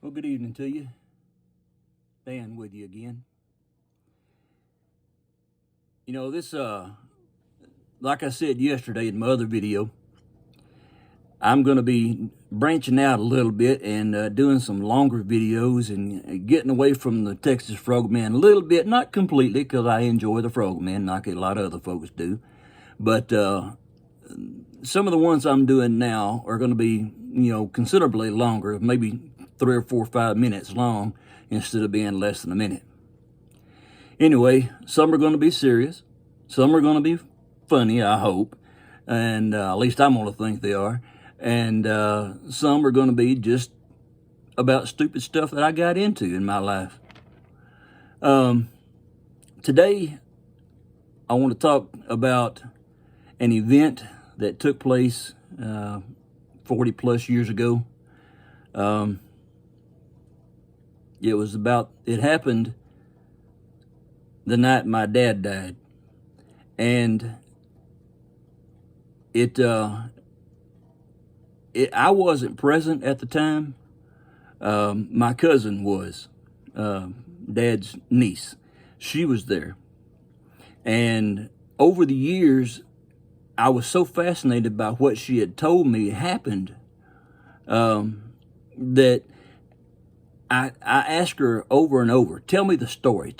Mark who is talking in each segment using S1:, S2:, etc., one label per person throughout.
S1: Well, good evening to you. Dan with you again. You know, like I said yesterday in my other video, I'm going to be branching out a little bit and doing some longer videos and getting away from the Texas Frogman a little bit, not completely, because I enjoy the Frogman like a lot of other folks do. But some of the ones I'm doing now are going to be, considerably longer, maybe 3 or 4 or 5 minutes long instead of being less than a minute. Anyway, some are going to be serious. Some are going to be funny, I hope. And at least I'm going to think they are. And some are going to be just about stupid stuff that I got into in my life. Today, I want to talk about an event that took place 40 plus years ago. It happened the night my dad died. And I wasn't present at the time. My cousin was, Dad's niece. She was there. And over the years, I was so fascinated by what she had told me happened that I asked her over and over, tell me the story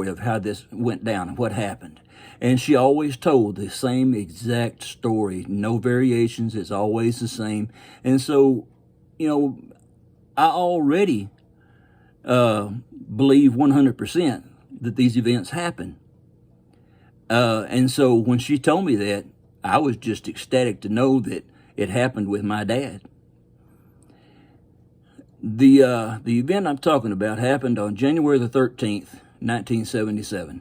S1: of how this went down and what happened. And she always told the same exact story, no variations, it's always the same. And so, I already believe 100% that these events happen. And so when she told me that, I was just ecstatic to know that it happened with my dad. The event I'm talking about happened on January the 13th, 1977.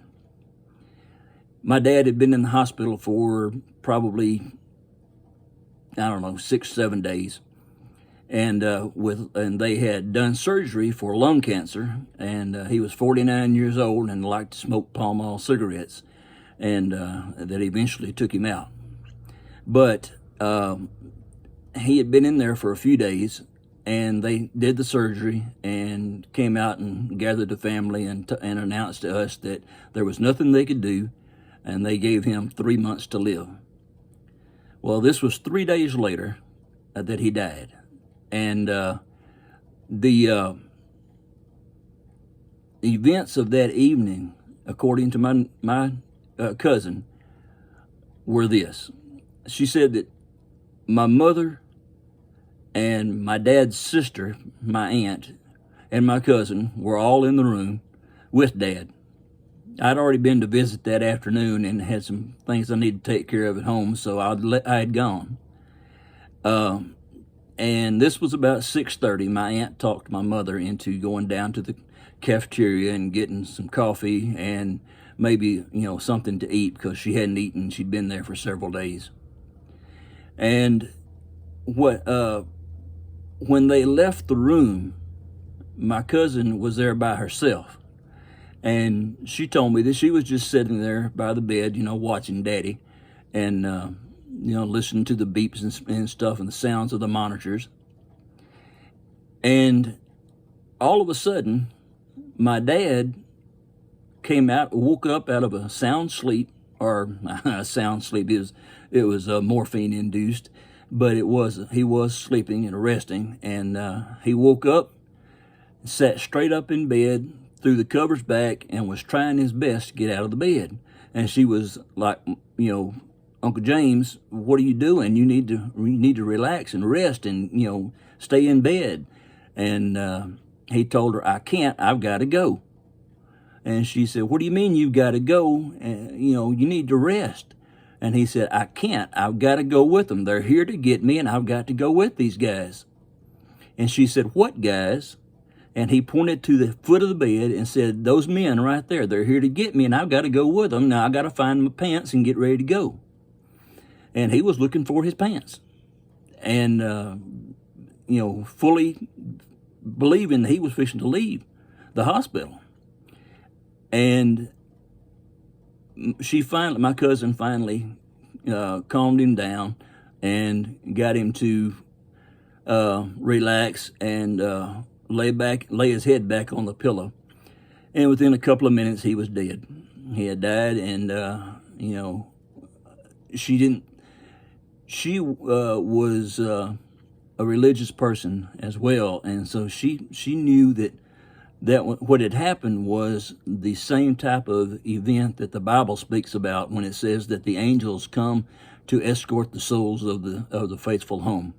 S1: My dad had been in the hospital for probably, 6, 7 days. And they had done surgery for lung cancer, and he was 49 years old and liked to smoke Pall Mall cigarettes, and that eventually took him out. But he had been in there for a few days, and they did the surgery and came out and gathered the family and announced to us that there was nothing they could do, and they gave him 3 months to live. Well, this was 3 days later that he died. And the events of that evening, according to my cousin, were this. She said that my mother and my dad's sister, my aunt, and my cousin were all in the room with Dad. I'd already been to visit that afternoon and had some things I needed to take care of at home, so I had gone. And this was about 6:30. My aunt talked my mother into going down to the cafeteria and getting some coffee and maybe, something to eat, because she hadn't eaten. She'd been there for several days. And when they left the room, my cousin was there by herself. And she told me that she was just sitting there by the bed, watching Daddy and, listening to the beeps and stuff and the sounds of the monitors. And all of a sudden, my dad woke up out of a sound sleep, or a sound sleep. It was morphine induced, but he was sleeping and resting. And he woke up, sat straight up in bed, threw the covers back, and was trying his best to get out of the bed. And she was like, Uncle James, what are you doing? You need to relax and rest and, stay in bed. And he told her, I can't, I've got to go. And she said, what do you mean you've got to go? You need to rest. And he said, I can't, I've got to go with them. They're here to get me, and I've got to go with these guys. And she said, what guys? And he pointed to the foot of the bed and said, those men right there, they're here to get me, and I've got to go with them. Now I got to find my pants and get ready to go. And he was looking for his pants. And, fully believing that he was fixing to leave the hospital. And my cousin finally calmed him down and got him to relax and lay his head back on the pillow, and within a couple of minutes he was dead. He had died, and you know, she didn't. She was a religious person as well, and so she knew that what had happened was the same type of event that the Bible speaks about when it says that the angels come to escort the souls of the faithful home.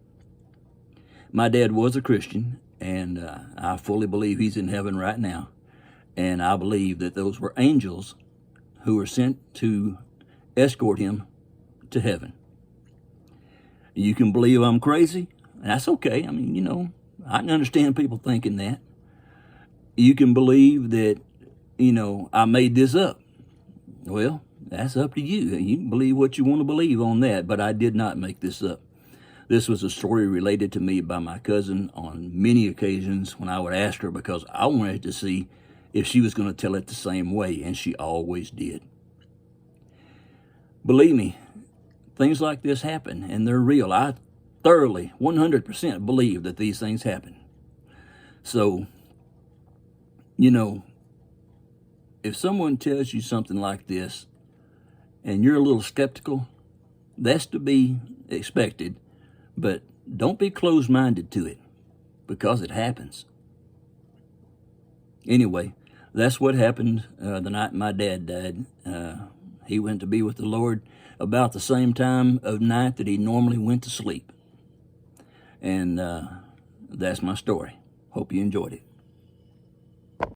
S1: My dad was a Christian, and I fully believe he's in heaven right now. And I believe that those were angels who were sent to escort him to heaven. You can believe I'm crazy. That's okay. I mean, you know, I can understand people thinking that. You can believe that, you know, I made this up. Well, that's up to you. You can believe what you want to believe on that, but I did not make this up. This was a story related to me by my cousin on many occasions when I would ask her, because I wanted to see if she was going to tell it the same way, and she always did. Believe me, things like this happen, and they're real. I thoroughly, 100% believe that these things happen. So, you know, if someone tells you something like this and you're a little skeptical, that's to be expected, but don't be closed-minded to it, because it happens. Anyway, that's what happened the night my dad died. He went to be with the Lord about the same time of night that he normally went to sleep. And that's my story. Hope you enjoyed it.